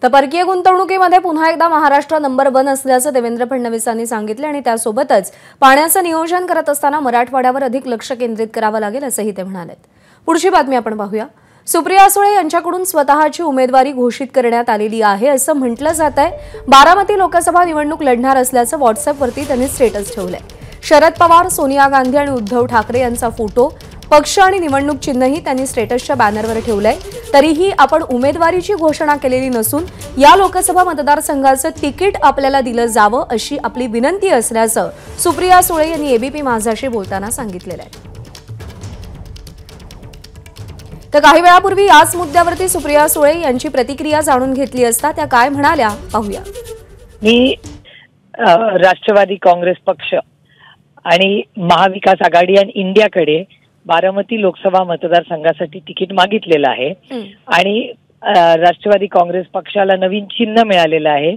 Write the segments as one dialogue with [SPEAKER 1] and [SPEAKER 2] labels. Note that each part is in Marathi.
[SPEAKER 1] तर परकीय गुंतवणुकीमध्ये पुन्हा एकदा महाराष्ट्र नंबर 1 असल्याचं देवेंद्र फडणवीसांनी सांगितले आणि त्यासोबतच पाण्याचं नियोजन करत असताना मराठवाड्यावर अधिक लक्ष केंद्रित करावं लागेल असंही ते म्हणाले। पुढची बातमी आपण पाहूया। सुप्रिया सुळे यांच्याकडून स्वतःची उमेदवारी घोषित करण्यात आलेली आहे असं म्हटलं जात आहे। बारामती लोकसभा निवडणूक लढणार असल्याचं व्हॉट्सअॅपवरती त्यांनी स्टेटस ठेवलंय। शरद पवार, सोनिया गांधी आणि उद्धव ठाकरे यांचा फोटो, पक्ष आणि निवडणूक चिन्हही त्यांनी स्टेटसच्या बॅनरवर ठेवलंय। तरीही आपण उमेदवारीची घोषणा केलेली नसून या लोकसभा मतदारसंघाचं तिकीट आपल्याला दिलं जावं अशी आपली विनंती असल्याचं सुप्रिया सुळे यांनी एबीपी माझाशी बोलताना सांगितलेलं आहे। तर काही वेळापूर्वी याच मुद्द्यावरती सुप्रिया सुळे यांची प्रतिक्रिया जाणून घेतली असता त्या काय म्हणाल्या पाहूया।
[SPEAKER 2] मी राष्ट्रवादी काँग्रेस पक्ष आणि महाविकास आघाडी आणि इंडियाकडे बारामती लोकसभा मतदारसंघासाठी तिकीट मागितलेलं आहे आणि राष्ट्रवादी काँग्रेस पक्षाला नवीन चिन्ह मिळालेलं आहे,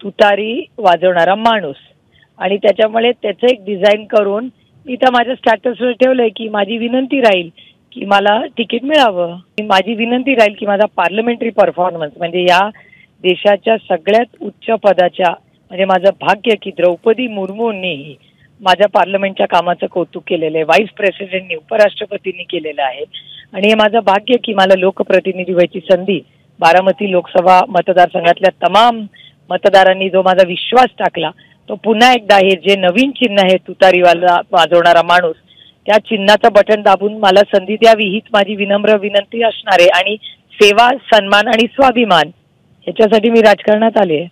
[SPEAKER 2] तुतारी वाजवणारा माणूस, आणि त्याच्यामुळे त्याचं एक डिझाईन करून इथं माझ्या स्टॅटसवर ठेवलंय की माझी विनंती राहील की मला तिकीट मिळावं। माझी विनंती राहील की माझा पार्लमेंटरी परफॉर्मन्स म्हणजे या देशाच्या सगळ्यात उच्च पदाच्या म्हणजे माझं भाग्य की द्रौपदी मुर्मूंनी माझ्या पार्लमेंटच्या कामाचं कौतुक केलेलं आहे, व्हाईस प्रेसिडेंटनी उपराष्ट्रपतींनी केलेलं आहे, आणि हे माझं भाग्य की मला लोकप्रतिनिधी व्हायची संधी बारामती लोकसभा मतदारसंघातल्या तमाम मतदारांनी जो माझा विश्वास टाकला तो पुन्हा एकदा हे जे नवीन चिन्ह आहे तुतारीवाला वाजवणारा माणूस त्या चिन्हाचं बटन दाबून मला संधी द्यावी हीच माझी विनम्र विनंती असणार आहे। आणि सेवा, सन्मान आणि स्वाभिमान ह्याच्यासाठी मी राजकारणात आले आहे।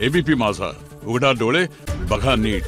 [SPEAKER 3] एबीपी माझा, उघडा डोळे बघा नीट।